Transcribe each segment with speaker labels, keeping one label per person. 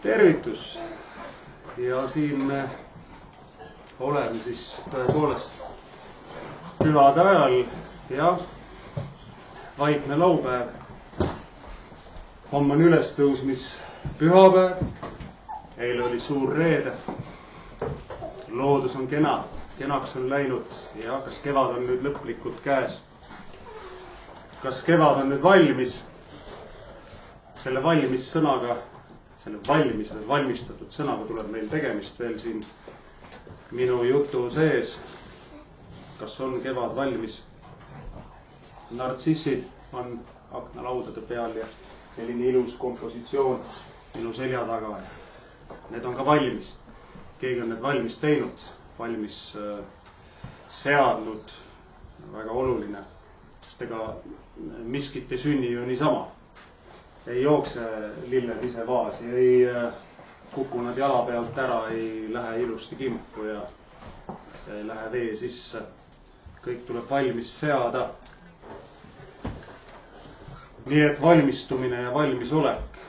Speaker 1: Tervitus! Ja siin me oleme siis tõepoolest pühade ajal ja vaikne laupäev. Homme on ülestõusmispühapäev. Eile oli suur reede. Loodus on kenaks on läinud ja kas kevad on nüüd lõplikult käes? Kas kevad on nüüd valmis? Selle valmis sõnaga, selle valmis või valmistatud sõnaga tuleb meil tegemist veel siin minu jutu sees. Kas on kevad valmis? Nartsissid on aknalaudade peal ja selline ilus kompositsioon minu selja taga. Need on ka valmis. Keegi on need valmis teinud, valmis seadnud. Väga oluline, sest ega miskit ei sünni ju niisama. Ei jookse lilled ise vaasi, ei kuku nad jala pealt ära, ei lähe ilusti kimpu ja ei lähe vee sisse. Kõik tuleb valmis seada. Nii et valmistumine ja valmisolek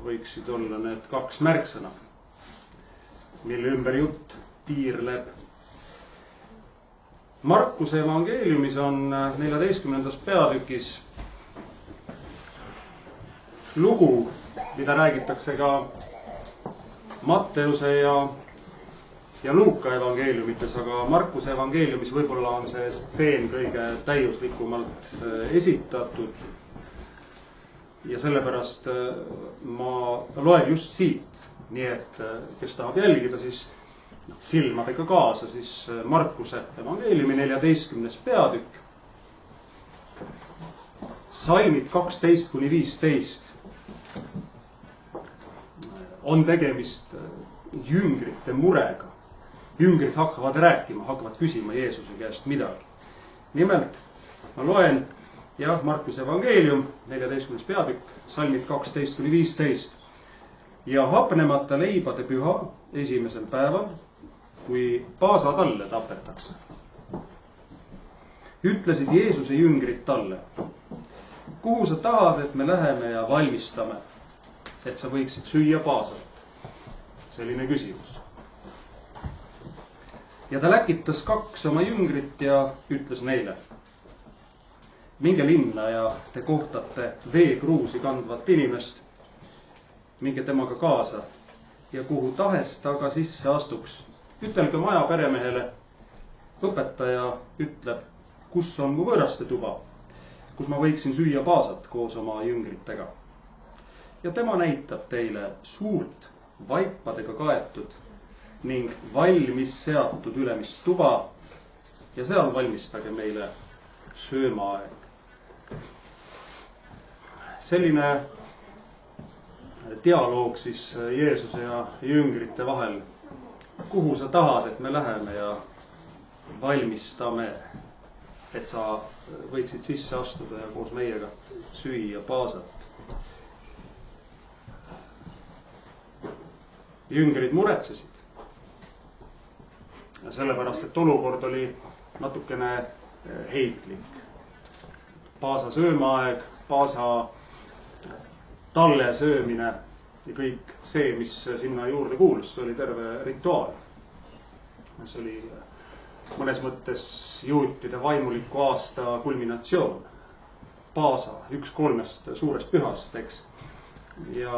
Speaker 1: võiksid olla need kaks märksõna, mille ümber jutt tiirleb. Markuse evangeeliumis on 14. peatükis lugu, mida räägitakse ka Matteuse ja Luuka evangeeliumites, aga Markuse evangeeliumis võib-olla on see stseen kõige täiuslikumalt esitatud. Ja sellepärast ma loen just siit, nii et kes tahab jälgida, siis silmadega kaasa, siis Markuse evangeeliumi 14. peatükk, salmid 12-15. On tegemist jüngrite murega. Jüngrid hakkavad rääkima, hakkavad küsima Jeesuse käest midagi. Nimelt, ma loen Markuse evangeelium, 14. peatükk, salmid 12-15. Ja hapnemata leibade püha esimesel päeval, kui paasatalle tapetakse, ütlesid Jeesuse jüngrid talle: kuhu sa tahad, et me läheme ja valmistame, et sa võiksid süüa paasat? Selline küsimus. Ja ta läkitas kaks oma jüngrit ja ütles neile: minge linna ja te kohtate veekruusi kandvat inimest, minge temaga kaasa ja kuhu tahes ta ka sisse astuks. Ütelge maja peremehele: õpetaja ütleb, kus on mu võõraste tuba, kus ma võiksin süüa paasat koos oma jüngritega. Ja tema näitab teile suurt vaipadega kaetud ning valmis seatud ülemist tuba ja seal valmistage meile söömaaeg. Selline dialoog siis Jeesuse ja jüngrite vahel. Kuhu sa tahad, et me läheme ja valmistame, et sa võiksid sisse astuda ja koos meiega süüa paasat? Jüngrid muretsesid. Sellepärast, et olukord oli natukene heitlik. Paasa söömaaeg, paasa talle söömine ja kõik see, mis sinna juurde kuulus, see oli terve rituaal. See oli mõnes mõttes juutide vaimuliku aasta kulminatsioon. Paasa, üks 3 suurest pühast, eks. Ja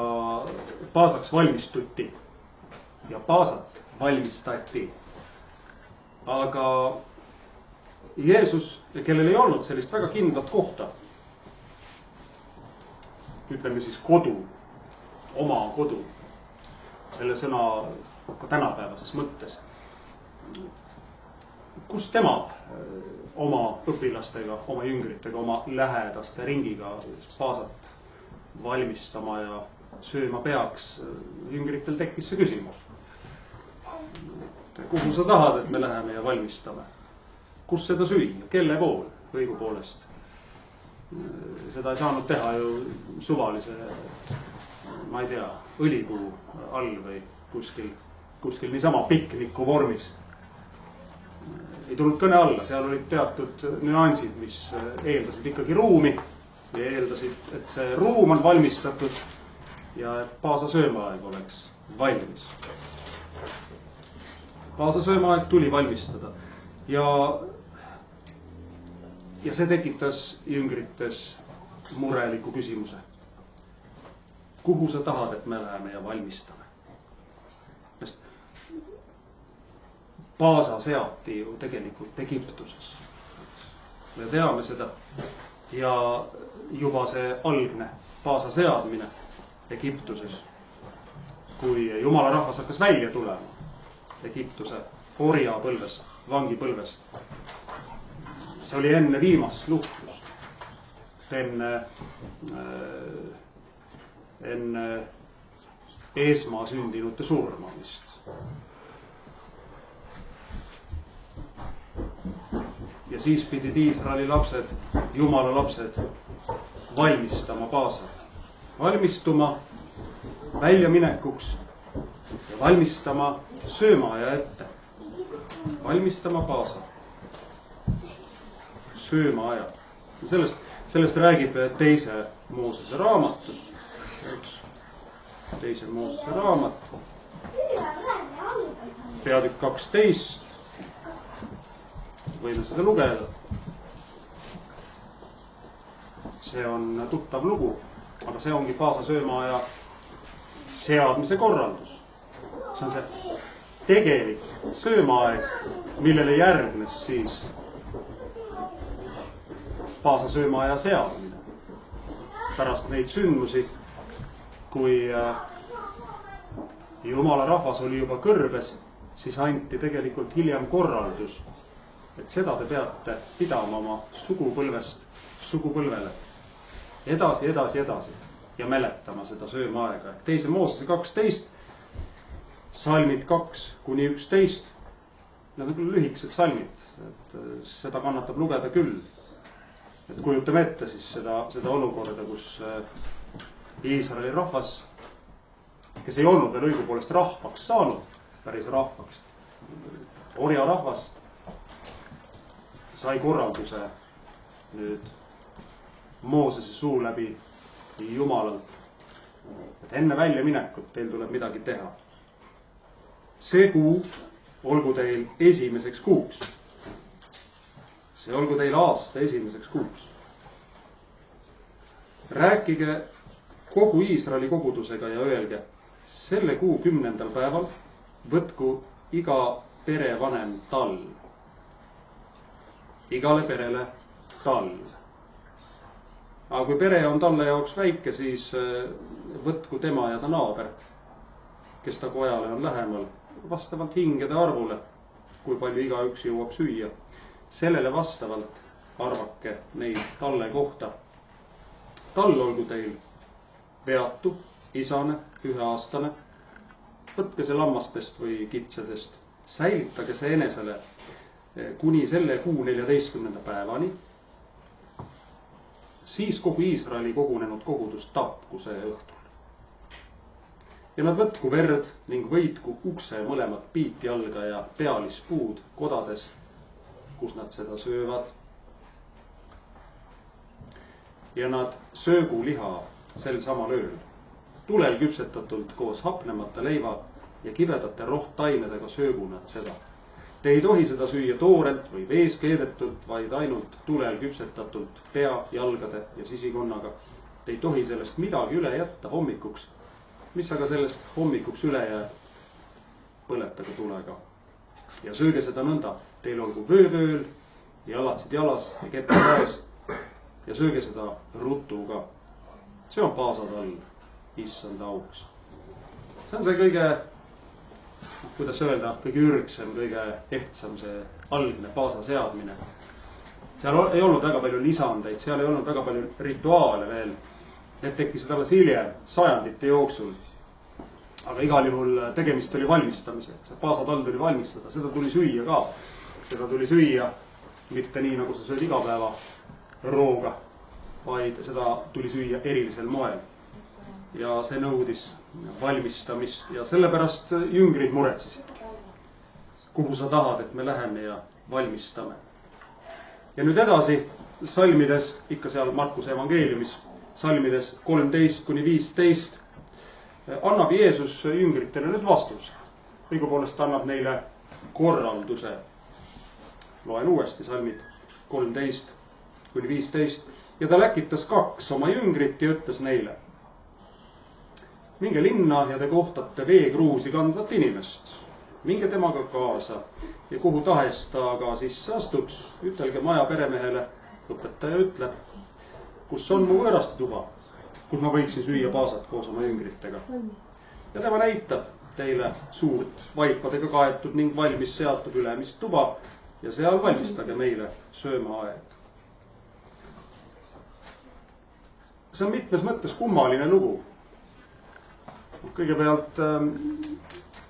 Speaker 1: paasaks valmistuti ja paasat valmistati. Aga Jeesus, kellel ei olnud sellist väga kindlat kohta, ütleme siis kodu, oma kodu, selle sõna ka tänapäevases mõttes. Kus tema oma õpilastega, oma jüngritega, oma lähedaste ringiga paasat valmistama ja sööma peaks? Jüngritel tekkis see küsimus. Kuhu sa tahad, et me läheme ja valmistame? Kus seda süüa? Kelle pool? Õigupoolest. Seda ei saanud teha ju suvalise, ma ei tea, õlipuu all või kuskil niisama pikniku vormis. Ei tulnud kõne alla, seal olid teatud nüansid, mis eeldasid ikkagi ruumi ja eeldasid, et see ruum on valmistatud ja et paasa söömaaeg oleks valmis. Paasa söömaaeg tuli valmistada ja see tekitas jüngrites mureliku küsimuse. Kuhu sa tahad, et me läheme ja valmistame? Sest Paasa seati ju tegelikult Egiptuses. Me teame seda ja juba see algne Paasa seadmine Egiptuses, kui jumala rahvas hakkas välja tulema Egiptuse orjapõlvest, vangipõlvest. See oli enne viimast luhtlust, enne esmasündinute surmamist. Ja siis pidid Iisraeli lapsed, jumala lapsed valmistama Paasa. Valmistuma väljaminekuks ja valmistama söömaaja ette. Valmistama Paasa. Söömaaja. Sellest räägib teise Moosese raamatus. Teise Moosese raamat. Peatükk 12. Võime seda lugeda. See on tuttav lugu, aga see ongi Paasa söömaaja seadmise korraldus. See on see tegelik söömaaeg, millele järgnes siis Paasa söömaaja seadmine. Pärast neid sündmusi, kui jumala rahvas oli juba kõrbes, siis anti tegelikult hiljem korraldus, et seda te peate pidama oma sugupõlvest sugupõlvele. Edasi ja mäletama seda söömaaega. Teise Moosese 12, salmid 2-11. Need on küll lühikesed salmid, et seda kannatab lugeda küll. Et kujutame ette siis seda olukorda, kus Iisraeli rahvas, kes ei olnud veel õigupoolest rahvaks saanud, päris rahvaks, orja rahvas, sai korralduse nüüd Moosese suu läbi Jumalalt, et enne väljaminekut teil tuleb midagi teha. See kuu olgu teil esimeseks kuuks. See olgu teil aasta esimeseks kuuks. Rääkige kogu Iisraeli kogudusega ja öelge, selle kuu 10. päeval võtku iga perevanem talv. Igale perele talv. Aga kui pere on talle jaoks väike, siis võtku tema ja ta naaber, kes ta kojale on lähemal, vastavalt hingede arvule, kui palju igaüks jõuab süüa. Sellele vastavalt arvake neid talle kohta. Tall olgu teil veatu, isane, 1-aastane. Võtke see lammastest või kitsedest. Säilitage see enesele kuni selle kuu 14. päevani. Siis kogu Iisraeli kogunenud kogudus tapku see õhtul. Ja nad võtku verd ning võitku ukse mõlemad piitjalga ja pealispuud kodades, kus nad seda söövad. Ja nad söögu liha sel samal ööl, tulel küpsetatult koos hapnemata leiva ja kibedate rohttaimedega söögu nad seda. Te ei tohi seda süüa toorelt või vees keedetult, vaid ainult tulel küpsetatult pea, jalgade ja sisikonnaga. Te ei tohi sellest midagi üle jätta hommikuks. Mis aga sellest hommikuks üle jääb, põletage tulega. Ja sööge seda nõnda, teil olgu vöövööl, jalatsid jalas ja kepp käes. Ja sööge seda rutuga. See on Paasatall, issanda auks. See on see kõige, kuidas öelda, kõige ürgsem, kõige ehtsam see algne Paasa seadmine. Seal ei olnud väga palju lisandeid, seal ei olnud väga palju rituaale veel. Need tekkisid alles hiljem, sajandite jooksul. Aga igal juhul tegemist oli valmistamisega. See Paasatall tuli valmistada, seda tuli süüa ka. Seda tuli süüa mitte nii, nagu sa sööd iga päeva rooga, vaid seda tuli süüa erilisel moel. Ja see nõudis valmistamist ja sellepärast jüngrid muretsesid. Kuhu sa tahad, et me läheme ja valmistame. Ja nüüd edasi salmides, ikka seal Markuse evangeeliumis, salmides 13-15 annab Jeesus jüngritele nüüd vastuse. Õigupoolest annab neile korralduse. Loen uuesti salmid 13-15. Ja ta läkitas 2 oma jüngrit ja ütles neile: minge linna ja te kohtate veekruusi kandvat inimest. Minge temaga kaasa ja kuhu tahes ta ka sisse astuks, ütelge maja peremehele, õpetaja ütleb, kus on mu võõraste tuba, kus ma võiksin süüa paasat koos oma jüngritega. Ja tema näitab teile suurt vaipadega kaetud ning valmis seatud ülemist tuba ja seal valmistage meile söömaaeg. See on mitmes mõttes kummaline lugu. Kõigepealt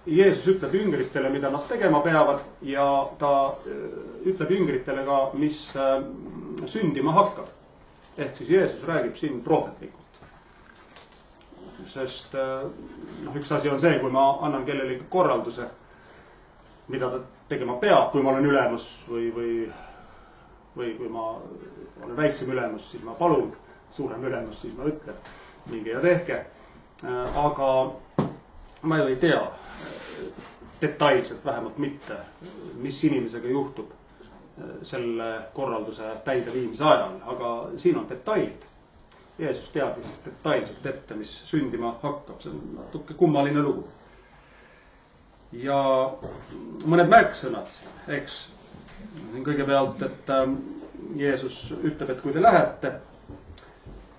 Speaker 1: Jeesus ütleb jüngritele, mida nad tegema peavad ja ta ütleb jüngritele ka, mis sündima hakkab. Ehk siis Jeesus räägib siin prohvetlikult. Sest üks asi on see, kui ma annan kellelegi korralduse, mida ta tegema peab, kui ma olen ülemus või kui ma olen väiksem ülemus, siis ma palun, suurem ülemus, siis ma ütlen, minge ja tehke. Aga ma ju ei tea detailselt, vähemalt mitte, mis inimesega juhtub selle korralduse täideviimise ajal, aga siin on detailid. Jeesus teadis detailselt ette, mis sündima hakkab. See on natuke kummaline lugu. Ja mõned märksõnad, eks. Kõigepealt, et Jeesus ütleb, et kui te lähete,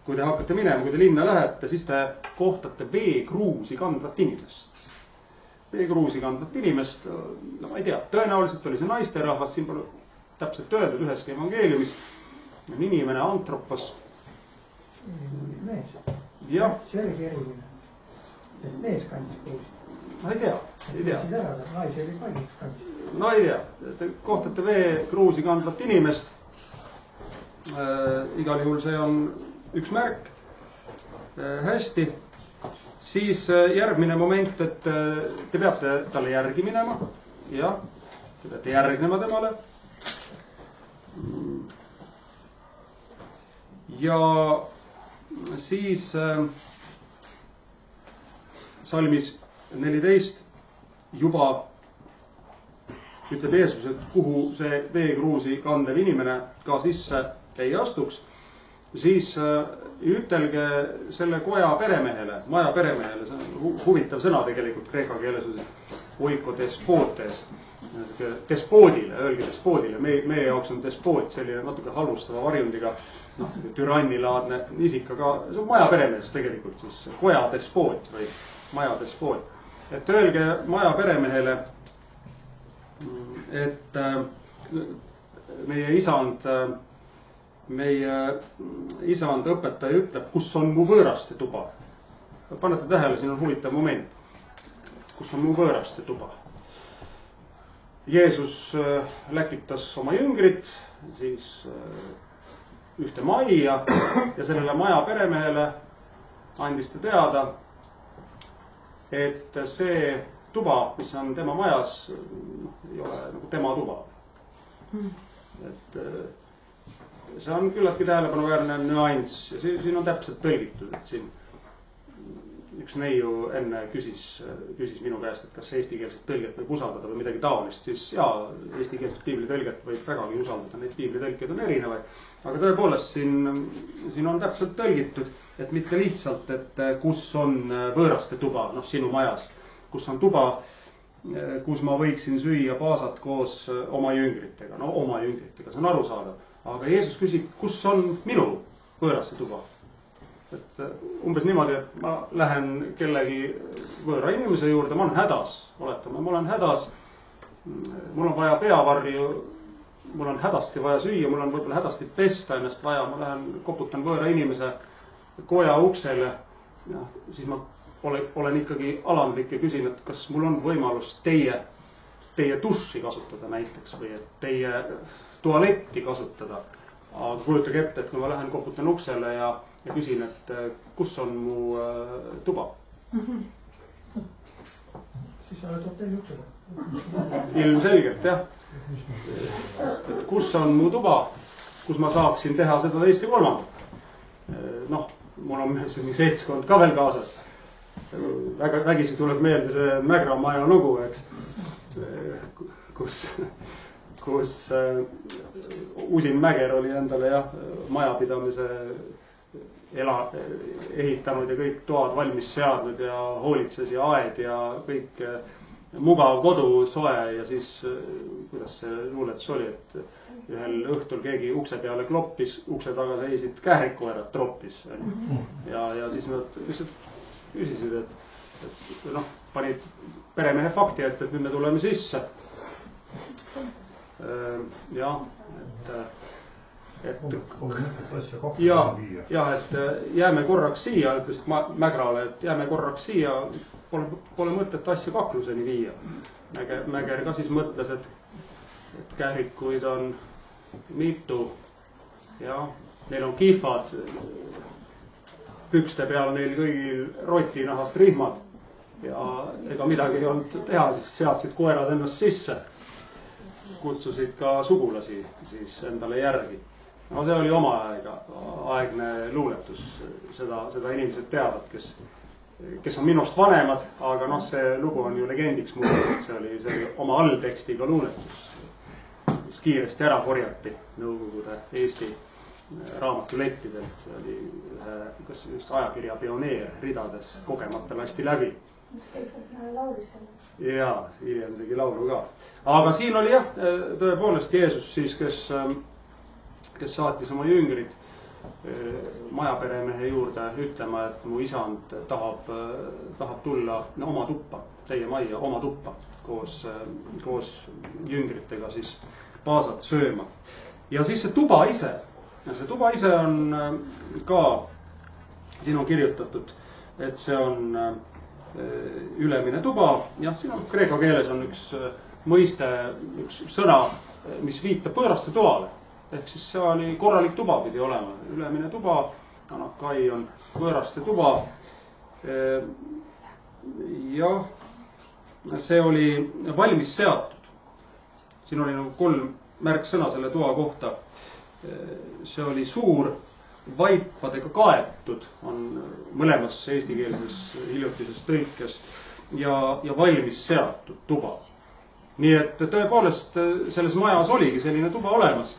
Speaker 1: kui te hakkate minema, kui te linna lähete, siis te kohtate veekruusi kandvat inimest. Veekruusi kandvat inimest, no ma ei tea, tõenäoliselt oli see naisterahvas, siin pole täpselt öeldud üheski evangeeliumis. Inimene, antropos.
Speaker 2: Mees.
Speaker 1: Jah.
Speaker 2: See oli keeruline. Et mees kandis kruusi.
Speaker 1: Ma ei tea.
Speaker 2: Siis ära, naisi oli palju kandis.
Speaker 1: No ei tea, te kohtate veekruusi kandvat inimest. Igal juhul see on üks märk. Hästi. Siis järgmine moment, et te peate talle järgi minema. Ja, te peate järgnema temale. Ja siis salmis 14 juba ütleb Jeesus, et kuhu see veekruusi kandev inimene ka sisse ei astuks. Siis ütelge selle koja peremehele, maja peremehele, see on huvitav sõna tegelikult kreeka keeles, oiko despotes, despoodile, öelge despoodile, meie jaoks on despoot selline natuke halvustava varjundiga, türannilaadne isik, aga see on maja peremees tegelikult siis, koja despoot või maja despoot. Et öelge maja peremehele, et meie isand õpetaja ütleb, kus on mu võõraste tuba. Panete tähele, siin on huvitav moment. Kus on mu võõraste tuba? Jeesus läkitas oma jüngrit, siis ühte majja ja sellele maja peremehele andis ta teada, et see tuba, mis on tema majas, ei ole nagu tema tuba. Et see on küllaltki tähelepanuväärne nüanss ja siin on täpselt tõlgitud, et siin üks neiu enne küsis minu käest, et kas eestikeelset tõlget võib usaldada või midagi taolist, siis jaa, eestikeelset piiblitõlget võib vägagi usaldada, neid piiblitõlkeid on erinevaid, aga tõepoolest siin on täpselt tõlgitud, et mitte lihtsalt, et kus on võõraste tuba, sinu majas, kus on tuba, kus ma võiksin süüa paasat koos oma jüngritega, oma jüngritega, see on arusaadav. Aga Jeesus küsib, kus on minu võõraste tuba? Et umbes niimoodi, et ma lähen kellegi võõra inimese juurde, ma olen hädas, oletame, ma olen hädas, mul on vaja peavarju, mul on hädasti vaja süüa, mul on võib-olla hädasti pesta ennast vaja, ma lähen koputan võõra inimese koja uksele, siis ma olen ikkagi alandlik ja küsin, et kas mul on võimalus teie duši kasutada näiteks või et teie tualetti kasutada. Aga kujutage ette, et kui ma lähen koputan uksele ja küsin, et kus on mu tuba.
Speaker 2: Siis sa oled hotelli uksele.
Speaker 1: Ilmselgelt, jah. Et kus on mu tuba, kus ma saaksin teha seda teist ja kolmandat. Mul on selline seltskond ka veel kaasas. vägisi tuleb meelde see Mägra maja lugu, eks, kus Usin Mäger oli endale majapidamise ehitanud ja kõik toad valmis seadnud ja hoolitses ja aed ja kõik mugav kodu, soe ja siis, kuidas see luuletus oli, et ühel õhtul keegi ukse peale kloppis, ukse taga seisid kährikuerad troppis. Ja siis nad lihtsalt küsisid, et panid peremehe fakti ette, et nüüd me tuleme sisse. Et jääme korraks siia, ütlesid Mägrale, et jääme korraks siia, pole mõtet asja kakluseni viia. Mäger ka siis mõtles, et kährikuid on mitu ja neil on kihvad, pükste peal neil kõigil rotinahast rihmad ja ega midagi ei olnud teha, siis seadsid koerad ennast sisse. Kutsusid ka sugulasi siis endale järgi. No see oli oma aegne luuletus, seda inimesed teavad, kes on minust vanemad, aga see lugu on ju legendiks muutunud, see oli oma alltekstiga luuletus, mis kiiresti ära korjati Nõukogude Eesti raamatulettidelt, see oli kas just ajakirja Pioneer ridades kogemata lasti läbi. Ja hiljem tegi laulu ka. Aga siin oli tõepoolest Jeesus siis, kes saatis oma jüngrid majaperemehe juurde ütlema, et mu isand tahab tulla oma tuppa, teie majja, oma tuppa koos jüngritega siis paasat sööma. Ja siis see tuba ise on ka, siin on kirjutatud, et see on ülemine tuba. Jah, siin on kreeka keeles on üks mõiste, üks sõna, mis viitab võõraste toale. Ehk siis see oli korralik tuba pidi olema. Ülemine tuba, anakai on võõraste tuba. Ja see oli valmis seatud. Siin oli 3 märksõna selle toa kohta. See oli suur, vaipadega kaetud, on mõlemas eestikeelses hiljutises tõlkes ja valmis seatud tuba. Nii et tõepoolest selles majas oligi selline tuba olemas.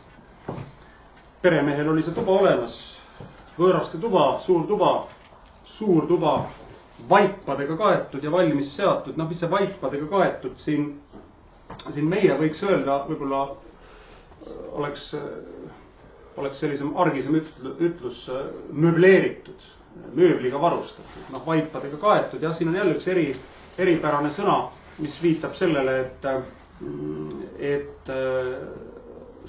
Speaker 1: Peremehel oli see tuba olemas, võõraste tuba, suur tuba, vaipadega kaetud ja valmis seatud. Mis see vaipadega kaetud siin meie võiks öelda, võib-olla oleks sellisem argisem ütlus mööbleeritud, mööbliga varustatud, vaipadega kaetud. Ja siin on jälle üks eripärane sõna, mis viitab sellele, et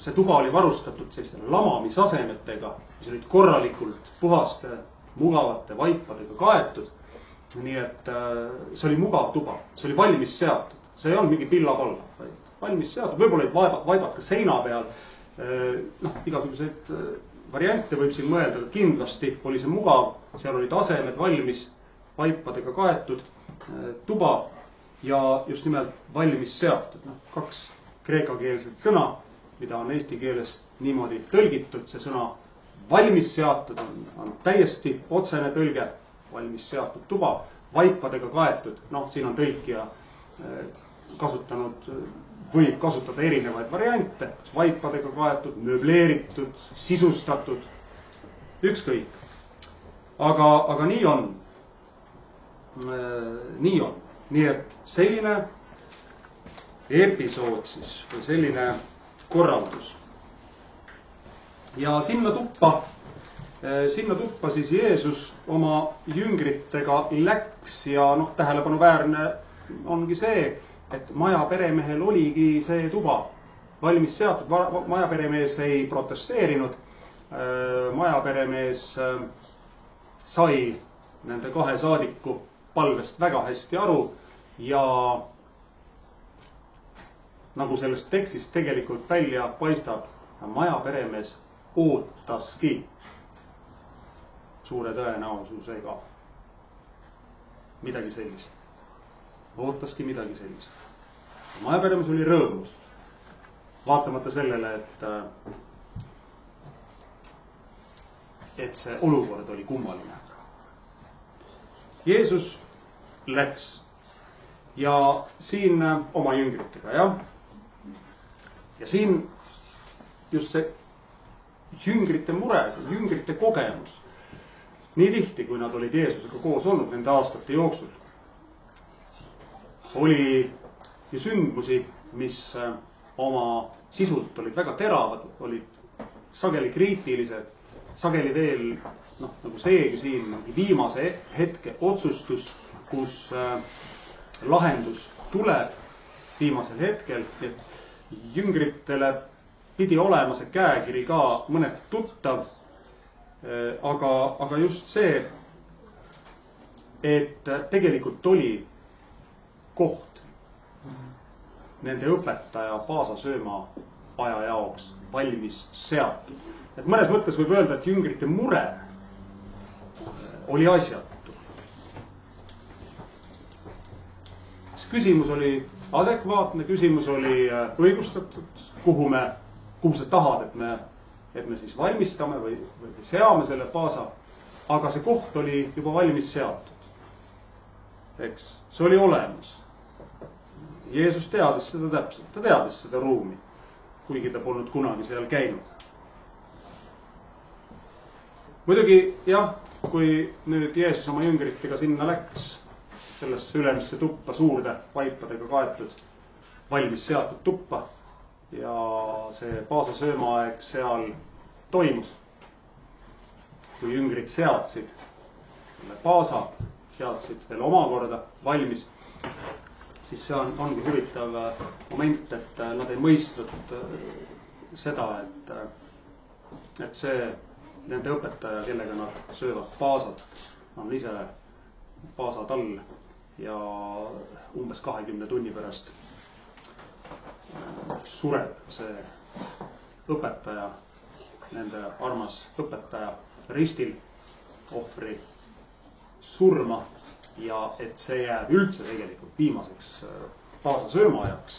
Speaker 1: see tuba oli varustatud selliste lamamisasemetega, mis olid korralikult puhaste, mugavate vaipadega kaetud. Nii et see oli mugav tuba, see oli valmis seatud. See ei olnud mingi pillapalla, vaid valmis seatud. Võib-olla olid vaibad ka seina peal. Igasuguseid variante võib siin mõelda, aga kindlasti oli see mugav. Seal olid asemed valmis, vaipadega kaetud tuba ja just nimelt valmis seatud. 2 kreekakeelset sõna, mida on eesti keeles niimoodi tõlgitud. See sõna valmis seatud on täiesti otsene tõlge, valmis seatud tuba, vaipadega kaetud. Siin on tõlkija kasutanud, võib kasutada erinevaid variante, vaipadega kaetud, mööbleeritud, sisustatud, ükskõik. Aga nii on. Nii et selline episood siis või selline korraldus. Ja sinna tuppa siis Jeesus oma jüngritega läks ja tähelepanuväärne ongi see, et maja peremehel oligi see tuba valmis seatud. Maja peremees ei protesteerinud. Maja peremees sai nende 2 saadiku palvest väga hästi aru ja nagu sellest tekstist tegelikult välja paistab, maja peremees ootaski suure tõenäosusega midagi sellist. Ootaski midagi sellist. Maja peremees oli rõõmus, vaatamata sellele, et see olukord oli kummaline. Jeesus läks. Ja siin oma jüngritega, jah. Ja siin just see jüngrite mure, see jüngrite kogemus. Nii tihti, kui nad olid Jeesusega koos olnud nende aastate jooksul, oli ju sündmusi, mis oma sisult olid väga teravad, olid sageli kriitilised, sageli veel, nagu seegi siin viimase hetke otsustus, kus lahendus tuleb viimasel hetkel. Jüngritele pidi olema see käekiri ka mõned tuttav, aga just see, et tegelikult oli koht nende õpetaja Paasa sööma aja jaoks valmis seatud. Et mõnes mõttes võib öelda, et jüngrite mure oli asjatu. Küsimus oli adekvaatne, küsimus oli õigustatud, kuhu sa tahad, et me siis valmistame või seame selle Paasa. Aga see koht oli juba valmis seatud. Eks, see oli olemas. Jeesus teadis seda täpselt, ta teadis seda ruumi, kuigi ta polnud kunagi seal käinud. Muidugi, jah, kui nüüd Jeesus oma jüngritega sinna läks, sellesse ülemisse tuppa, suurde vaipadega kaetud, valmis seatud tuppa ja see Paasa söömaaeg seal toimus. Kui jüngrid seadsid Paasa, seadsid veel omakorda valmis, siis see ongi huvitav moment, et nad ei mõistnud seda, et see nende õpetaja, kellega nad söövad Paasat, on ise Paasa tall ja umbes 20 tunni pärast sureb see õpetaja, nende armas õpetaja ristil ohvri surma. Ja et see jääb üldse tegelikult viimaseks Paasa söömaajaks,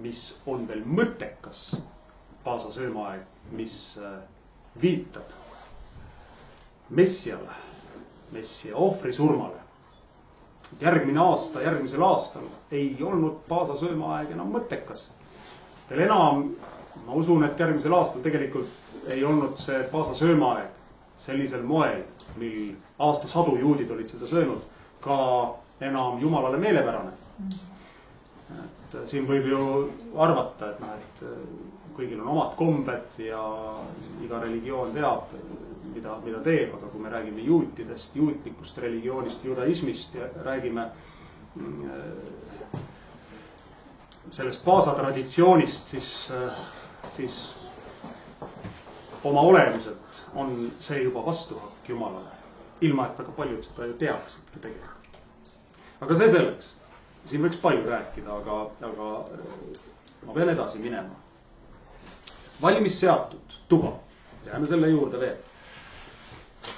Speaker 1: mis on veel mõttekas Paasa söömaaeg, mis viitab Messiale, Messia ohvri surmale. Järgmisel aastal ei olnud Paasa söömaaeg enam mõttekas. Veel enam, ma usun, et järgmisel aastal tegelikult ei olnud see Paasa söömaaeg sellisel moel, mil aastasadu juudid olid seda söönud, ka enam Jumalale meelepärane. Et siin võib ju arvata, et kõigil on omad kombed ja iga religioon teab, mida teeb, aga kui me räägime juutidest, juutlikust religioonist, judaismist ja räägime sellest Paasa traditsioonist, siis oma olemuselt on see juba vastuhakk Jumalale. Ilma, et väga paljud seda ju teaksidki tegelikult. Aga see selleks. Siin võiks palju rääkida, aga ma pean edasi minema. Valmis seatud tuba. Jääme selle juurde veel.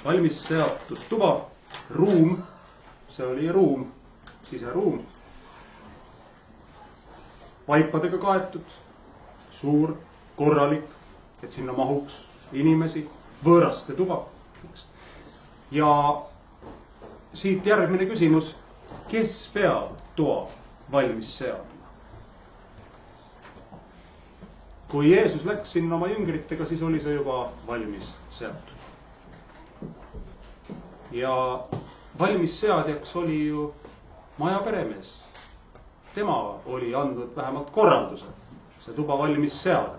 Speaker 1: Valmis seatud tuba. Ruum. See oli ruum. Siseruum. Vaipadega kaetud. Suur, korralik, et sinna mahuks inimesi. Võõraste tuba. Ja siit järgmine küsimus, kes peab toa valmis seadma? Kui Jeesus läks sinna oma jüngritega, siis oli see juba valmis seatud. Ja valmis seadjaks oli ju maja peremees. Tema oli andnud vähemalt korralduse see tuba valmis seada.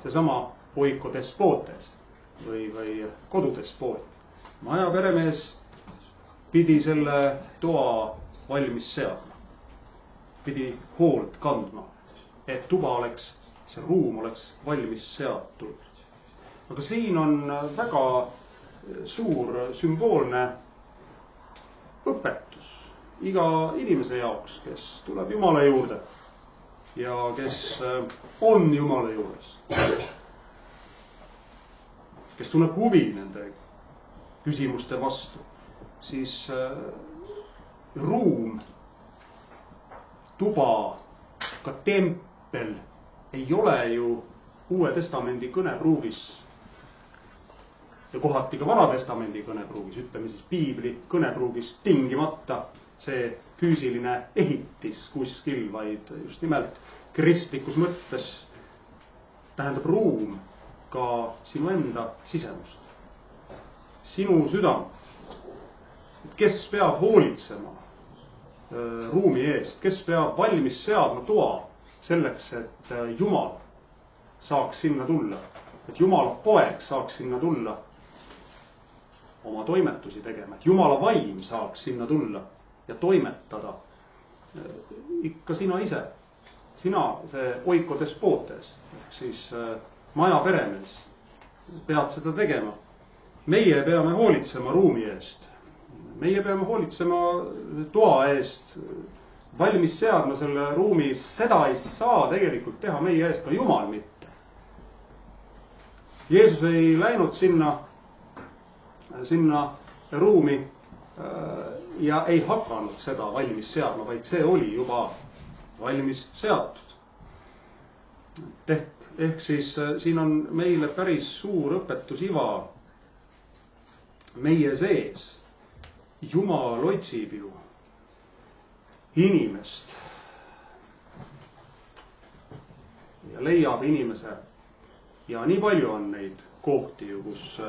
Speaker 1: Seesama oikodespotes või kodudespoot. Maja peremees pidi selle toa valmis seadma. Pidi hoolt kandma, et tuba oleks, see ruum oleks valmis seatud. Aga siin on väga suur sümboolne õpetus iga inimese jaoks, kes tuleb Jumala juurde ja kes on Jumala juures. Kes tunneb huvi nende küsimuste vastu, siis ruum, tuba, ka tempel ei ole ju Uue Testamendi kõnepruugis ja kohati ka Vanatestamendi kõnepruugis, ütleme siis piibli kõnepruugis tingimata see füüsiline ehitis kuskil, vaid just nimelt kristlikus mõttes tähendab ruum ka sinu enda sisemust, sinu südant. Kes peab hoolitsema ruumi eest, kes peab valmis seadma toa selleks, et Jumal saaks sinna tulla, et Jumala poeg saaks sinna tulla oma toimetusi tegema, et Jumala vaim saaks sinna tulla ja toimetada. Ikka sina ise, sina see oikodespotes, ehk siis maja peremees, pead seda tegema. Meie peame hoolitsema ruumi eest. Meie peame hoolitsema toa eest, valmis seadma selle ruumi, seda ei saa tegelikult teha meie eest ka Jumal mitte. Jeesus ei läinud sinna ruumi ja ei hakanud seda valmis seadma, vaid see oli juba valmis seatud. Ehk siis siin on meile päris suur õpetusiva meie sees. Jumal otsib ju inimest ja leiab inimese. Ja nii palju on neid kohti ju, kus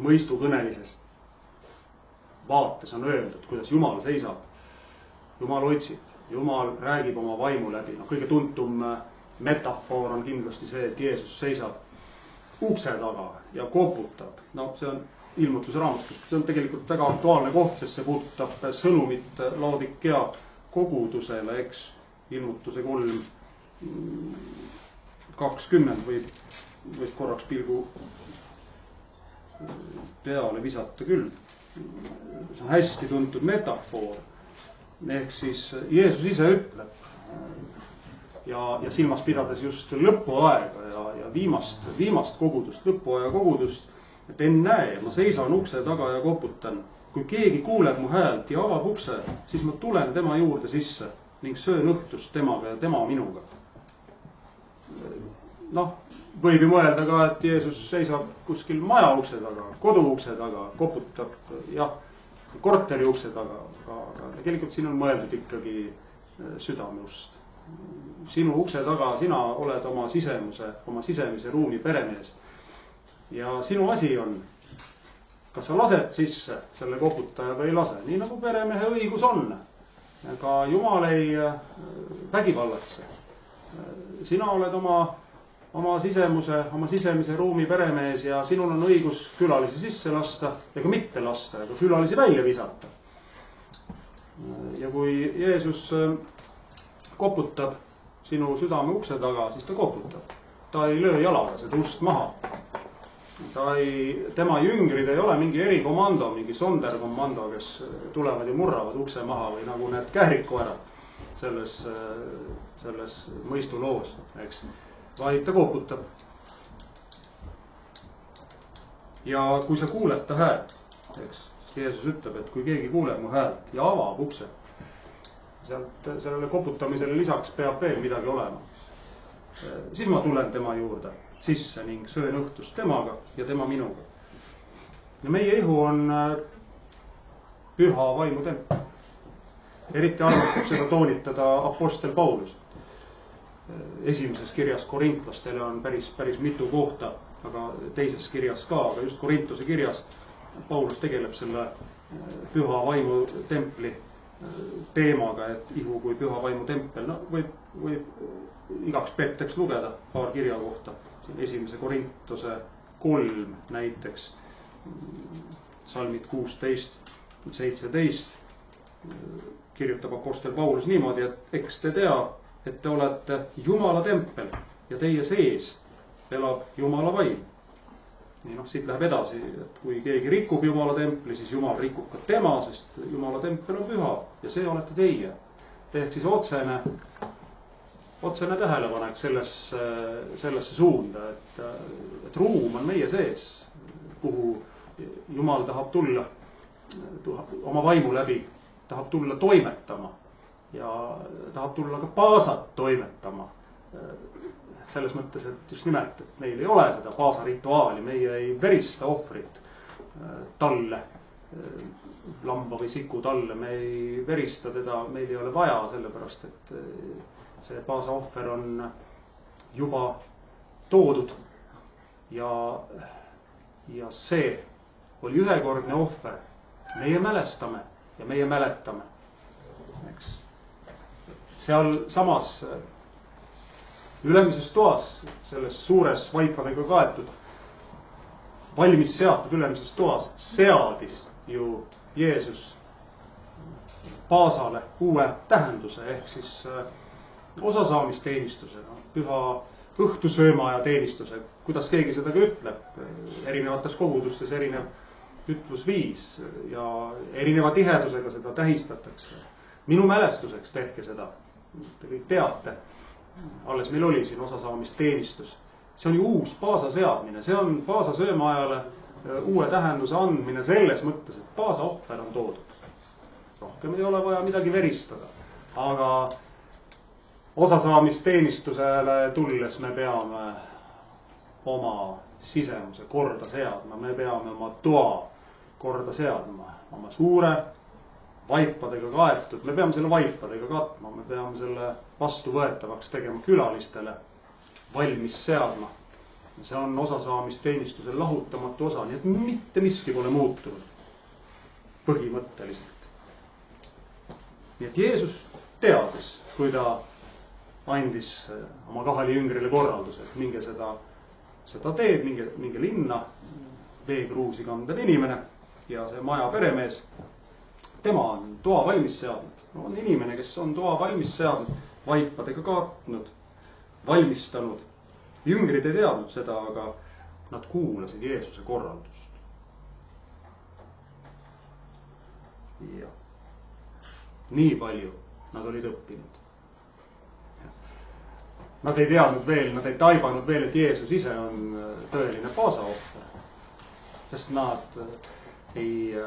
Speaker 1: mõistukõnelisest vaates on öeldud, kuidas Jumal seisab. Jumal otsib, Jumal räägib oma vaimu läbi. Kõige tuntum metafoor on kindlasti see, et Jeesus seisab ukse taga ja koputab. See on ilmutuse raamatus. See on tegelikult väga aktuaalne koht, sest see puudutab sõnumit Laodikea kogudusele, eks. Ilmutuse 3:20 võib korraks pilgu peale visata küll. See on hästi tuntud metafoor. Ehk siis Jeesus ise ütleb ja silmas pidades just lõpuaega ja viimast kogudust, lõpuaja kogudust, et ennäe, ma seisan ukse taga ja koputan. Kui keegi kuuleb mu häält ja avab ukse, siis ma tulen tema juurde sisse ning söön õhtust temaga ja tema minuga. Võib ju mõelda ka, et Jeesus seisab kuskil maja ukse taga, kodu ukse taga, koputab korteri ukse taga, aga tegelikult siin on mõeldud ikkagi südameust. Sinu ukse taga, sina oled oma sisemise ruumi peremees. Ja sinu asi on, kas sa lased sisse selle koputaja või ei lase, nii nagu peremehe õigus on. Ega Jumal ei vägivallatse. Sina oled oma sisemise ruumi peremees ja sinul on õigus külalisi sisse lasta ega mitte lasta, ega külalisi välja visata. Ja kui Jeesus koputab sinu südame ukse taga, siis ta koputab. Ta ei löö jalaga seda ust maha. Tema jüngrid ei ole mingi erikomando, mingi sonderkomando, kes tulevad ja murravad ukse maha või nagu need kährikkoerad selles mõistuloos, eks. Vaid ta koputab. Ja kui sa kuuled ta häält, eks, Jeesus ütleb, et kui keegi kuuleb mu häält ja avab ukse, sellele koputamisele lisaks peab veel midagi olema. Siis ma tulen tema juurde sisse ning söön õhtust temaga ja tema minuga. Ja meie ihu on püha vaimu tempel. Eriti armastab seda toonitada apostel Paulus. Esimeses kirjas korintlastele on päris mitu kohta, aga teises kirjas ka, aga just Korintuse kirjas Paulus tegeleb selle püha vaimu templi teemaga, et ihu kui püha vaimu tempel. Võib igaks petteks lugeda paar kirja kohta. Esimese Korintuse 3 näiteks, salmid 16-17, kirjutab apostel Paulus niimoodi, et eks te tea, et te olete Jumala tempel ja teie sees elab Jumala vaim. Siit läheb edasi, et kui keegi rikub Jumala templi, siis Jumal rikub ka tema, sest Jumala tempel on püha ja see olete teie. Ehk siis otsene tähelepanek sellesse suunda, et ruum on meie sees, kuhu Jumal tahab tulla oma vaimu läbi, tahab tulla toimetama ja tahab tulla ka paasat toimetama selles mõttes, et just nimelt, et meil ei ole seda paasa rituaali, meie ei verista ohvrit talle, lamba või siku talle, me ei verista teda, meil ei ole vaja, sellepärast et see paasa ohver on juba toodud ja see oli ühekordne ohver. Meie mälestame ja meie mäletame. Eks. Seal samas ülemises toas, selles suures vaipadega kaetud, valmis seatud ülemises toas, seadis ju Jeesus paasale uue tähenduse ehk siis osasaamisteenistuse, püha õhtusöömaja teenistuse, kuidas keegi seda ka ütleb, erinevates kogudustes erinev ütlusviis ja erineva tihedusega seda tähistatakse. Minu mälestuseks tehke seda, te kõik teate, alles meil oli siin osasaamisteenistus. See on ju uus paasa seadmine, see on paasa söömaajale uue tähenduse andmine selles mõttes, et paasa ohver on toodud. Rohkem ei ole vaja midagi veristada, aga osasaamisteenistusele tulles me peame oma sisemuse korda seadma, me peame oma toa korda seadma, oma suure vaipadega kaetud, me peame selle vaipadega katma, me peame selle vastuvõetavaks tegema külalistele, valmis seadma. See on osasaamisteenistuse lahutamatu osa, nii et mitte miski pole muutunud põhimõtteliselt. Nii et Jeesus teadis, kui ta andis oma 2 jüngrile korralduse, et minge seda teed, minge linna, veekruusi kandev inimene ja see maja peremees, tema on toa valmis seadnud. On inimene, kes on toa valmis seadnud, vaipadega kaatnud, valmistanud. Jüngrid ei teadnud seda, aga nad kuulasid Jeesuse korraldust. Ja nii palju nad olid õppinud. Nad ei teadnud veel, nad ei taibanud veel, et Jeesus ise on tõeline paasaohver. Sest nad ei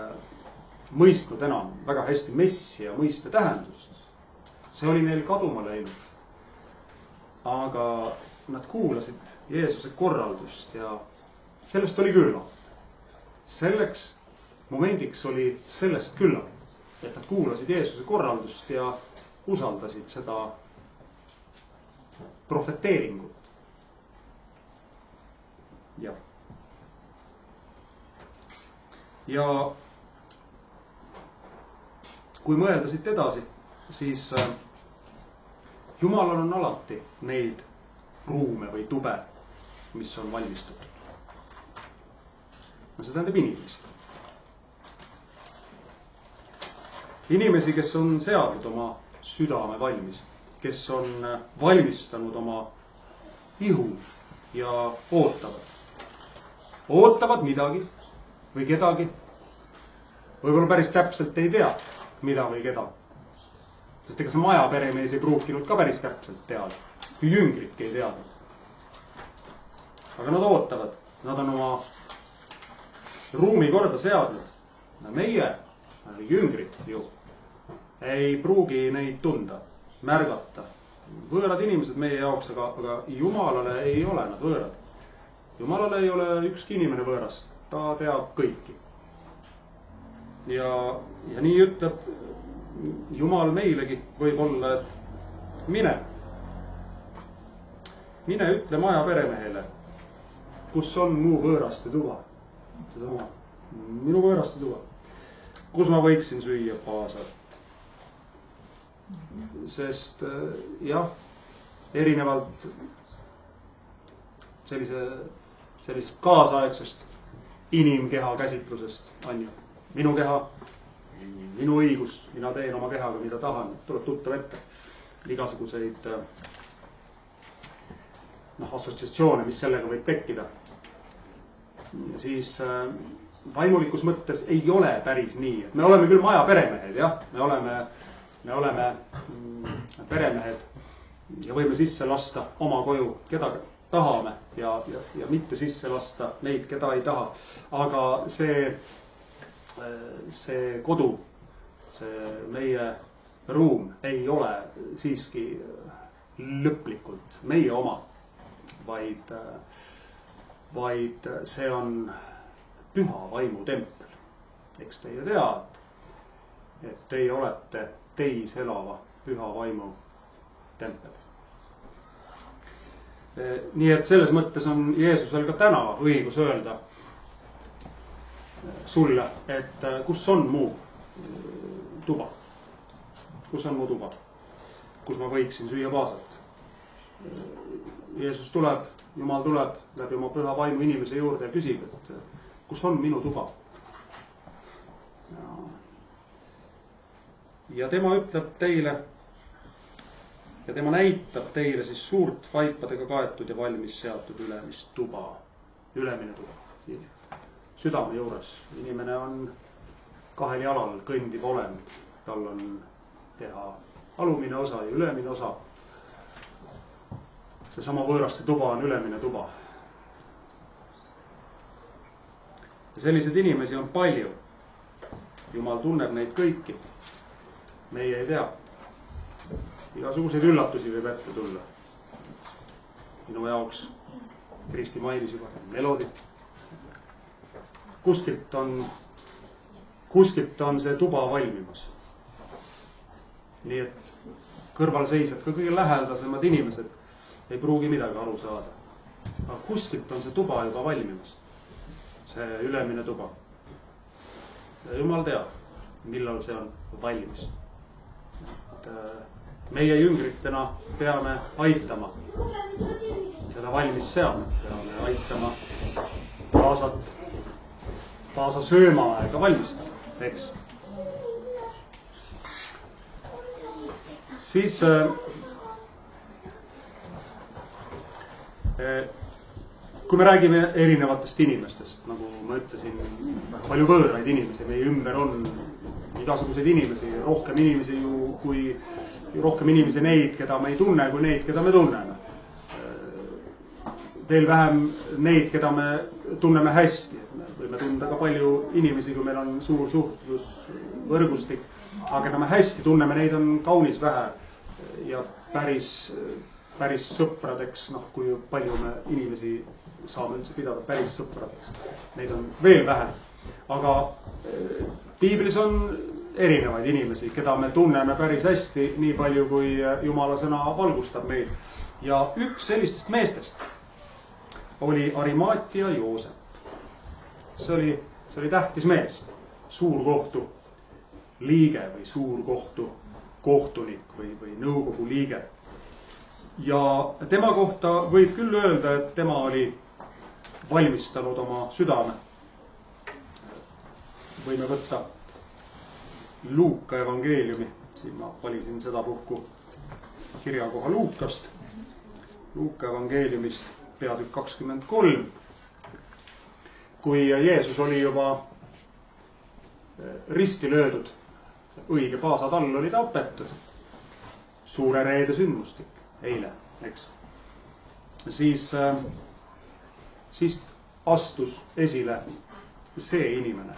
Speaker 1: mõistnud enam väga hästi messia mõiste tähendust. See oli neil kaduma läinud. Aga nad kuulasid Jeesuse korraldust ja sellest oli külla. Selleks momendiks oli sellest külla, et nad kuulasid Jeesuse korraldust ja usaldasid seda profeteeringut. Ja kui mõelda siit edasi, siis Jumalal on alati neid ruume või tube, mis on valmistatud. No see tähendab inimesi. Inimesi, kes on seadnud oma südame valmis, kes on valmistanud oma ihu ja ootavad. Ootavad midagi või kedagi. Võib-olla päris täpselt ei tea, mida või keda. Sest ega see maja peremees ei pruukinud ka päris täpselt teada. Kui jüngritki ei teadnud. Aga nad ootavad. Nad on oma ruumi korda seadnud. Meie, jüngrid ju, ei pruugi neid tunda, märgata. Võõrad inimesed meie jaoks, aga Jumalale ei ole nad võõrad. Jumalale ei ole ükski inimene võõrast. Ta teab kõiki. Ja nii ütleb Jumal meilegi võib-olla, et mine ütle maja peremehele, kus on mu võõraste tuba. Seesama, minu võõraste tuba. Kus ma võiksin süüa paasat. Sest jah, erinevalt sellisest kaasaegsest inimkeha käsitlusest on ju. Minu keha, minu õigus, mina teen oma kehaga, mida tahan, tuleb tuttav ette. Igasuguseid assotsiatsioone, mis sellega võib tekkida. Siis vaimulikus mõttes ei ole päris nii. Me oleme küll maja peremehed, jah. Me oleme peremehed ja võime sisse lasta oma koju, keda tahame ja mitte sisse lasta neid, keda ei taha. Aga see kodu, see meie ruum ei ole siiski lõplikult meie oma, vaid see on püha vaimu tempel. Eks teie tea, et teie olete teis elava püha vaimu tempel. Nii et selles mõttes on Jeesusel ka täna õigus öelda sulle, et kus on mu tuba? Kus on mu tuba? Kus ma võiksin süüa paasat? Jeesus tuleb, Jumal tuleb läbi oma püha vaimu inimese juurde ja küsib, et kus on minu tuba? Ja tema ütleb teile ja tema näitab teile siis suurt vaipadega kaetud ja valmis seatud ülemist tuba, ülemine tuba. Südame juures. Inimene on kahel jalal kõndiv olend. Tal on keha alumine osa ja ülemine osa. Seesama võõraste tuba on ülemine tuba. Ja selliseid inimesi on palju. Jumal tunneb neid kõiki. Meie ei tea. Igasuguseid üllatusi võib ette tulla. Minu jaoks Kristi mainis juba melodit. Kuskilt on see tuba valmimas. Nii et kõrvalseisjad, ka kõige lähedasemad inimesed ei pruugi midagi aru saada. Aga kuskilt on see tuba juba valmimas. See ülemine tuba. Ja Jumal teab, millal see on valmis. Meie jüngritena peame aitama seda valmis seama. Peame aitama paasa söömaaega valmistada, eks. Siis kui me räägime erinevatest inimestest, nagu ma ütlesin, väga palju võõraid inimesi, meie ümber on igasuguseid inimesi, rohkem inimesi rohkem inimesi neid, keda me ei tunne, kui neid, keda me tunneme. Veel vähem neid, keda me tunneme hästi. Võime tunda ka palju inimesi, kui meil on suur suhtlusvõrgustik, aga keda me hästi tunneme, neid on kaunis vähe ja päris sõpradeks, kui palju me inimesi saame üldse pidada päris sõpradeks. Neid on veel vähem. Aga piiblis on erinevaid inimesi, keda me tunneme päris hästi, nii palju kui Jumala sõna valgustab meid. Ja üks sellistest meestest oli Arimaatia Joosep. See oli tähtis mees, suurkohtu liige või suurkohtu kohtunik või nõukogu liige. Ja tema kohta võib küll öelda, et tema oli valmistanud oma südame. Võime võtta Luuka evangeeliumi. Siin ma valisin sedapuhku kirjakoha Luukast. Luuka evangeeliumist peatükk 23. Kui Jeesus oli juba risti löödud, õige paasa tall oli tapetud. Suure reede sündmustik, eile, eks. Siis astus esile see inimene,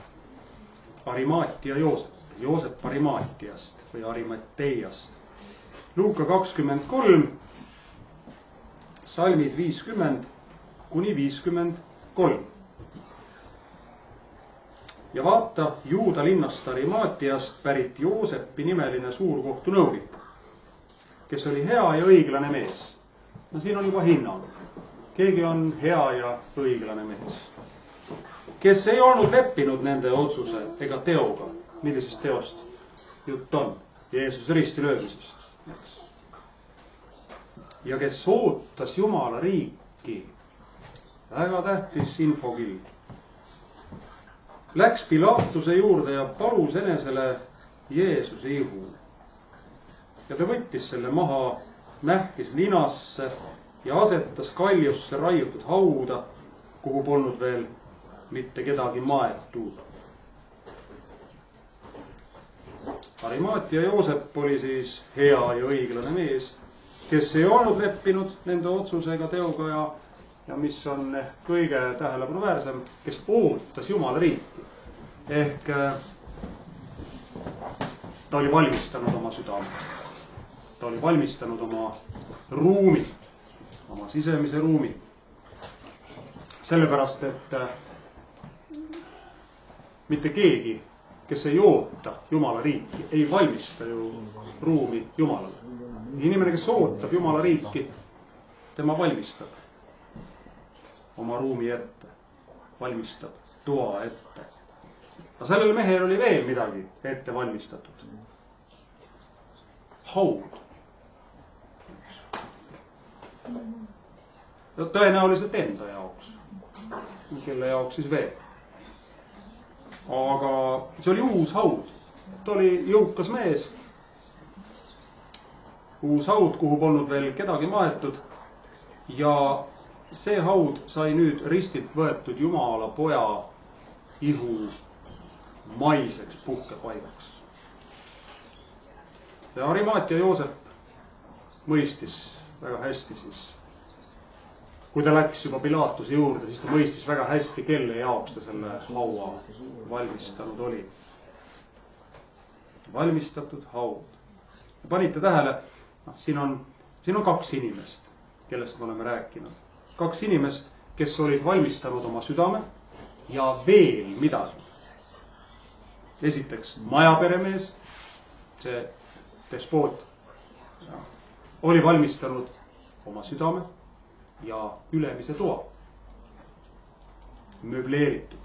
Speaker 1: Arimaatia Joosep. Joosep Arimaatiast või Arimateiast. Luuka 23, salmid 50 kuni 53. Ja vaata, Juuda linnast Arimaatiast pärit Joosepi nimeline suurkohtu nõunik, kes oli hea ja õiglane mees. No siin on juba hinnang. Keegi on hea ja õiglane mees, kes ei olnud leppinud nende otsuse ega teoga. Millisest teost jutt on? Jeesuse risti löömisest. Ja kes ootas Jumala riiki. Väga tähtis infokill. Läks Pilaatuse juurde ja palus enesele Jeesuse ihu. Ja ta võttis selle maha, nähkis linasse ja asetas kaljusse raiutud hauda, kuhu polnud veel mitte kedagi maetud. Arimaatia Joosep oli siis hea ja õiglane mees, kes ei olnud leppinud nende otsusega teoga ja mis on kõige tähelepanuväärsem, kes ootas Jumala riiki. Ehk ta oli valmistanud oma südame. ta oli valmistanud oma ruumi, oma sisemise ruumi. Sellepärast, et mitte keegi, kes ei oota Jumala riiki, ei valmista ju ruumi Jumalale. Inimene, kes ootab Jumala riiki, tema valmistab oma ruumi ette, valmistab toa ette. Aga sellel mehel oli veel midagi ette valmistatud. Haud. Tõenäoliselt enda jaoks. Kelle jaoks siis veel. Aga see oli uus haud. Ta oli jõukas mees. Uus haud, kuhu polnud veel kedagi maetud. Ja see haud sai nüüd ristilt võetud Jumala poja ihu maiseks puhkepaigaks. Ja Arimaatia Joosep mõistis väga hästi siis, kui ta läks juba Pilaatuse juurde, siis ta mõistis väga hästi, kelle jaoks ta selle haua valmistanud oli. Valmistatud haud. Ja panite tähele, siin on kaks inimest, kellest me oleme rääkinud. Kaks inimest, kes olid valmistanud oma südame ja veel midagi. Esiteks majaperemees, see despoot, oli valmistanud oma südame ja ülemise toa. Möbleeritud.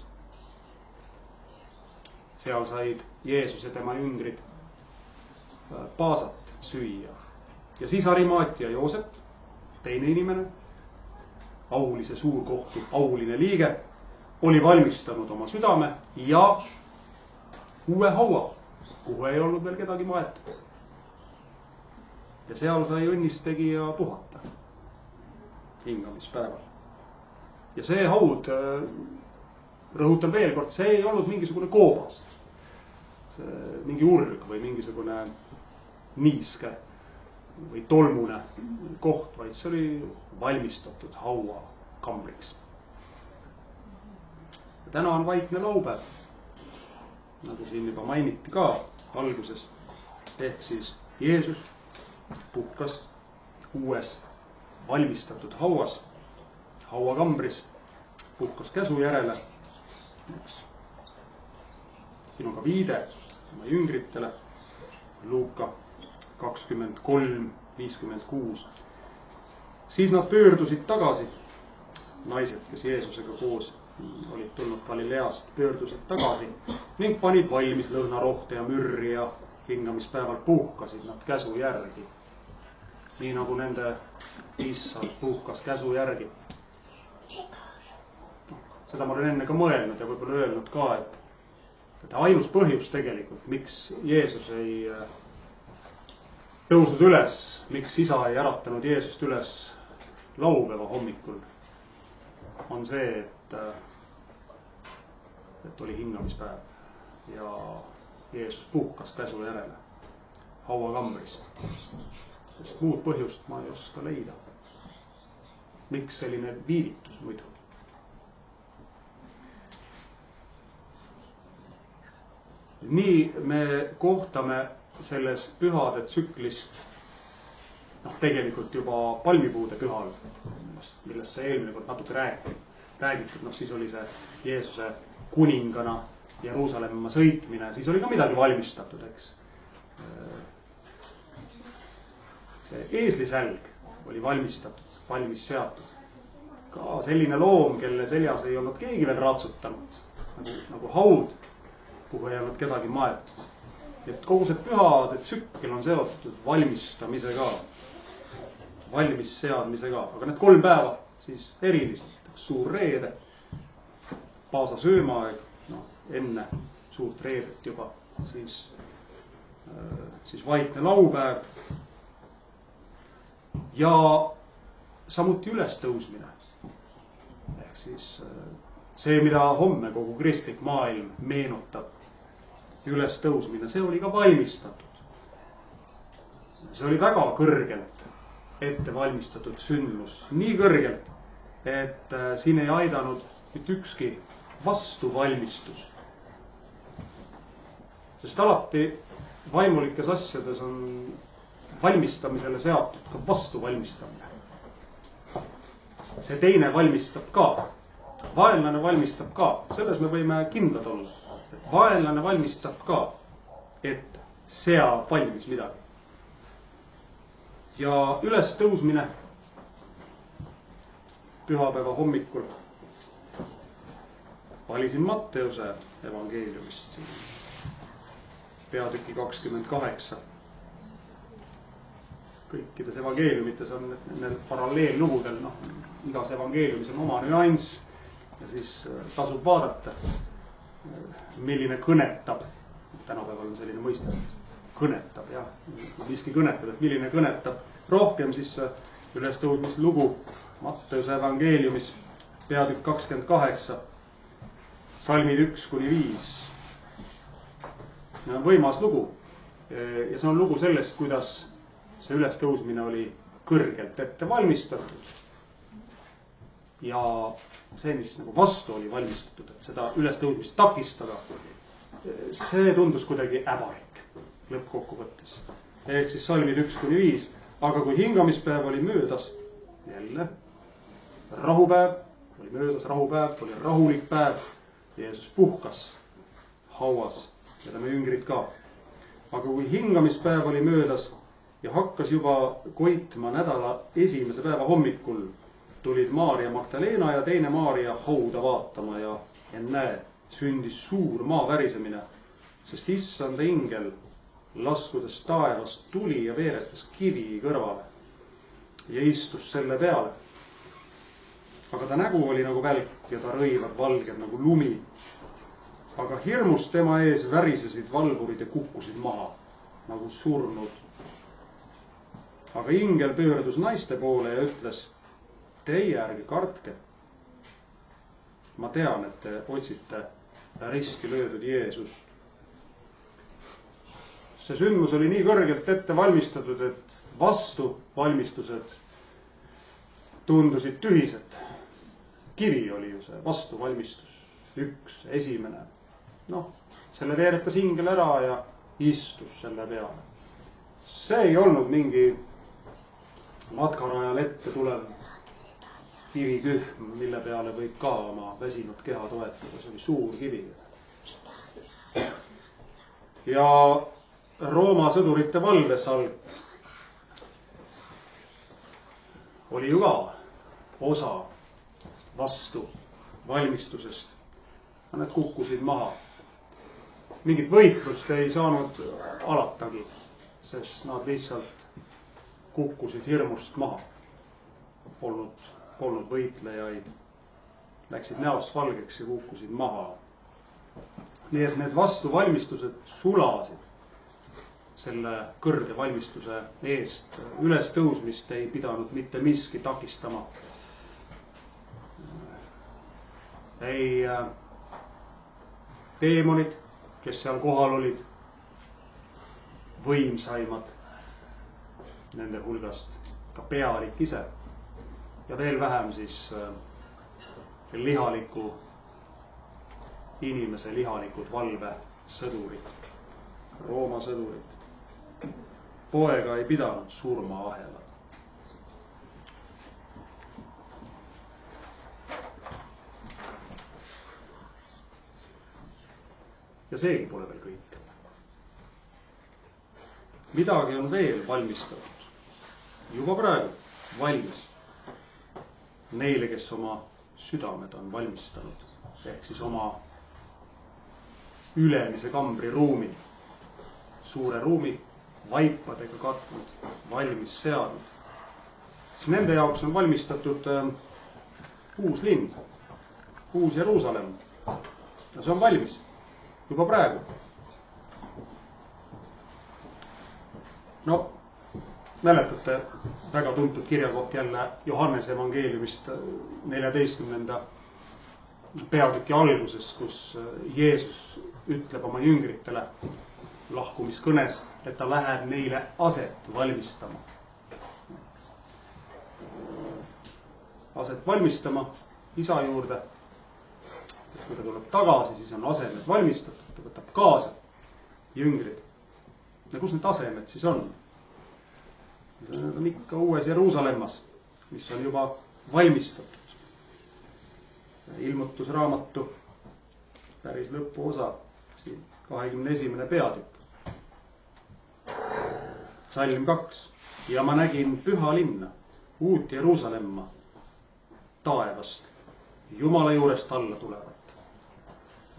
Speaker 1: Seal said Jeesus ja tema jüngrid paasat süüa. Ja siis Arimaatia Joosep, teine inimene, aulise suurkohtu auline liige, oli valmistanud oma südame ja uue haua, kuhu ei olnud veel kedagi maetud. Ja seal sai õnnistegija puhata hingamispäeval. Ja see haud, rõhutan veel kord, see ei olnud mingisugune koobas, mingi urg või mingisugune niiske või tolmune koht, vaid see oli valmistatud haua kambriks. Ja täna on vaikne laupäev, nagu siin juba mainiti ka alguses, ehk siis Jeesus puhkas uues valmistatud hauas, hauakambris, puhkas käsu järele. Siin on ka viide oma jüngritele, Luuka 23:56. Siis nad pöördusid tagasi, naised, kes Jeesusega koos olid tulnud Galileast, pöördusid tagasi ning panid valmis lõhnarohte ja mürri ja hingamispäeval puhkasid nad käsu järgi. Nii nagu nende issand puhkas käsu järgi. Seda ma olen enne ka mõelnud ja võib-olla öelnud ka, et ainus põhjus tegelikult, miks Jeesus ei tõusnud üles, miks isa ei äratanud Jeesust üles laupäeva hommikul, on see, et oli hingamispäev ja Jeesus puhkas käsu järele hauakambris. Sest muud põhjust ma ei oska leida. Miks selline viivitus muidu? Nii me kohtame selles pühade tsüklis, tegelikult juba palmipuude pühal, millest see eelmine kord natuke räägitud, siis oli see Jeesuse kuningana Jeruusalemma sõitmine, siis oli ka midagi valmistatud, eks. See eeslisälg oli valmistatud, valmis seatud. Ka selline loom, kelle seljas ei olnud keegi veel ratsutanud, nagu haud, kuhu ei olnud kedagi maetud. Et kogu see pühade tsükkel on seotud valmistamisega, valmis seadmisega. Aga need 3 päeva siis eriliselt, suur reede, paasa söömaaeg, enne suurt reedet juba, siis vaikne laupäev ja samuti ülestõusmine. Ehk siis see, mida homme kogu kristlik maailm meenutab, ülestõusmine, see oli ka valmistatud. See oli väga kõrgelt ette valmistatud sündmus. Nii kõrgelt, et siin ei aidanud mitte ükski vastuvalmistus. Sest alati vaimulikes asjades on valmistamisele seatud ka vastuvalmistamine. See teine valmistab ka. Vaenlane valmistab ka. Selles me võime kindlad olla. Vaenlane valmistab ka, et seab valmis midagi. Ja ülestõusmine pühapäeva hommikul valisin Matteuse evangeeliumist peatüki 28. Kõikides evangeeliumites on need paralleellugudel, igas evangeeliumis on oma nüanss ja siis tasub vaadata, milline kõnetab. Tänapäeval on selline mõiste, kõnetab, jah. Miski kõnetab, et milline kõnetab rohkem, siis ülestõusmislugu Matteuse evangeeliumis peatükk 28, salmid 1-5. Võimas lugu. Ja see on lugu sellest, kuidas see ülestõusmine oli kõrgelt ette valmistatud. Ja see, mis nagu vastu oli valmistatud, et seda ülestõusmist takistada, see tundus kuidagi äbarik lõppkokkuvõttes. Ehk siis salmid 1-5. Aga kui hingamispäev oli möödas, jälle rahupäev, oli möödas rahupäev, oli rahulik päev, Jeesus puhkas hauas ja tema jüngrid ka. Aga kui hingamispäev oli möödas ja hakkas juba koitma nädala esimese päeva hommikul, tulid Maaria Magdalena ja teine Maaria hauda vaatama ja näe, sündis suur maavärisemine, sest issanda ingel laskudes taevast tuli ja veeretas kivi kõrvale ja istus selle peale. Aga ta nägu oli nagu välk ja ta rõivad valged nagu lumi. Aga hirmust tema ees värisesid valvurid ja kukkusid maha nagu surnud. Aga ingel pöördus naiste poole ja ütles, teie ärge kartke. Ma tean, et te otsite risti löödud Jeesust. See sündmus oli nii kõrgelt ette valmistatud, et vastuvalmistused tundusid tühised. Kivi oli ju see vastuvalmistus. Üks, esimene. Selle veeretas ingel ära ja istus selle peale. See ei olnud mingi matkarajal ette tulev kivikühm, mille peale võib ka oma väsinud keha toetada. See oli suur kivi. Ja Rooma sõdurite valvesalv oli ju ka osa vastu valmistusest. Nad kukkusid maha. Mingit võitlust ei saanud alatagi, sest nad lihtsalt kukkusid hirmust maha. Polnud võitlejaid, läksid näost valgeks ja kukkusid maha. Nii et need vastuvalmistused sulasid selle kõrge valmistuse eest. Ülestõusmist ei pidanud mitte miski takistama. Ei teemonid, kes seal kohal olid, võimsaimad nende hulgast, ka pealik ise ja veel vähem siis lihaliku inimese lihalikud valvesõdurid, Rooma sõdurid. Poega ei pidanud surmaahelad. Ja seegi pole veel kõik. Midagi on veel valmistatud. Juba praegu valmis. Neile, kes oma südamed on valmistanud. Ehk siis oma ülemise kambri ruumi. Suure ruumi vaipadega katnud, valmis seadnud. Siis nende jaoks on valmistatud uus linn, uus Jeruusalemm. Ja see on valmis. Juba praegu. Mäletate väga tuntud kirjakoht jälle Johannese evangeeliumist 14. peatüki alguses, kus Jeesus ütleb oma jüngritele lahkumiskõnes, et ta läheb neile aset valmistama. Aset valmistama isa juurde. Kui ta tuleb tagasi, siis on asemed valmistatud, ta võtab kaasa jüngrid. Ja kus need asemed siis on? Need on ikka uues Jeruusalemmas, mis on juba valmistatud. Ilmutusraamatu päris lõpuosa, siin 21. peatükk. Salm 2. Ja ma nägin püha linna, uut Jeruusalemma, taevast, Jumala juurest alla tulevat,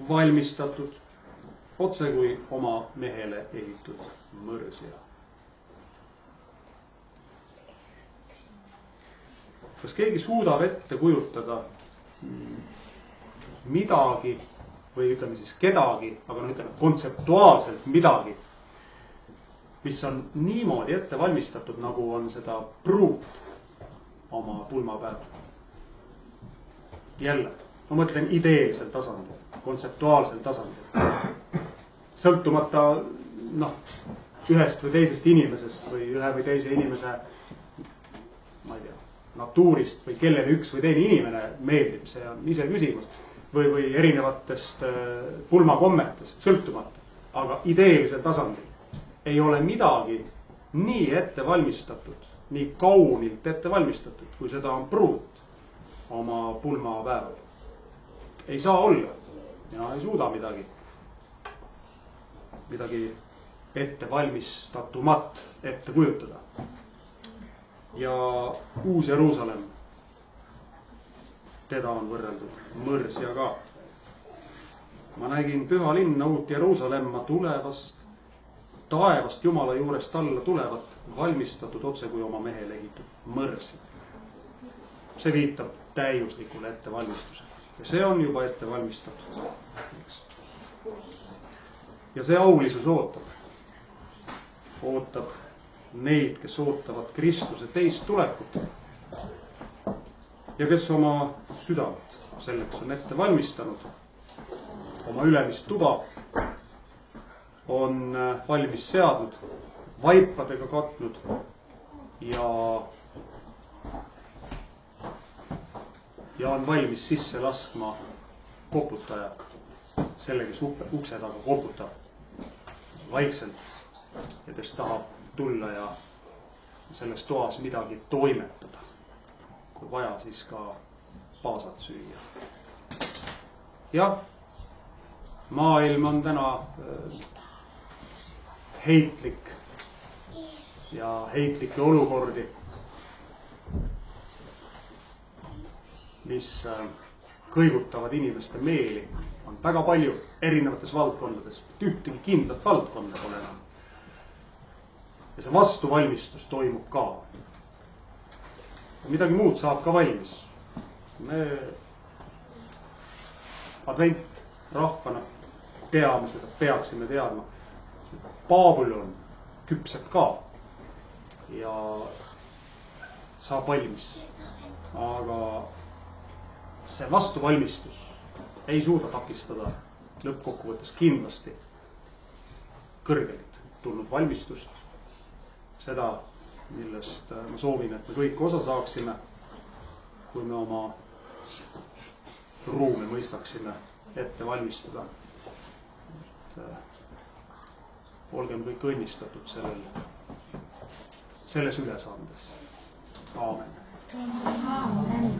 Speaker 1: valmistatud, otse kui oma mehele ehitud mõrsja. Kas keegi suudab ette kujutada midagi või ütleme siis kedagi, aga ütleme kontseptuaalselt midagi, mis on niimoodi ette valmistatud, nagu on seda pruut oma pulmapäeval. Jälle, ma mõtlen ideelisel tasandil, kontseptuaalsel tasandil. Sõltumata ühest või teisest inimesest või ühe või teise inimese, ma ei tea, natuurist või kellele üks või teine inimene meeldib, see on ise küsimus. Või erinevatest pulmakommetest sõltumata. Aga ideelisel tasandil ei ole midagi nii ette valmistatud, nii kaunilt ette valmistatud, kui seda on pruut oma pulmapäeval. Ei saa olla ja ei suuda midagi ette valmistatumat ette kujutada. Ja uus Jeruusalemm, teda on võrreldud mõrsjaga. Ma nägin püha linna, uut Jeruusalemma tulevast, taevast Jumala juurest alla tulevat, valmistatud otse kui oma mehele ehitud mõrsja. See viitab täiuslikule ettevalmistusele. Ja see on juba ette valmistatud. Ja see aulisus ootab neid, kes ootavad Kristuse teist tulekut ja kes oma südamed selleks on ette valmistanud. Oma ülemist tuba on valmis seadnud, vaipadega katnud ja on valmis sisse laskma koputaja, selle, kes ukse taga koputab vaikselt ja kes tahab tulla ja selles toas midagi toimetada. Kui vaja, siis ka paasat süüa. Jah, maailm on täna heitlik ja heitlikke olukordi, mis kõigutavad inimeste meeli, on väga palju erinevates valdkondades. Ühtegi kindlat valdkonda pole enam. Ja see vastuvalmistus toimub ka. Ja midagi muud saab ka valmis. Me advent rahvana teame seda, peaksime teadma. Babylon küpseb ka ja saab valmis. Aga see vastuvalmistus ei suuda takistada lõppkokkuvõttes kindlasti kõrgelt tulnud valmistust. Seda, millest ma soovin, et me kõik osa saaksime, kui me oma ruumi mõistaksime ette valmistada. Olgem kõik õnnistatud selles ülesandes. Aamen.
Speaker 3: Amen.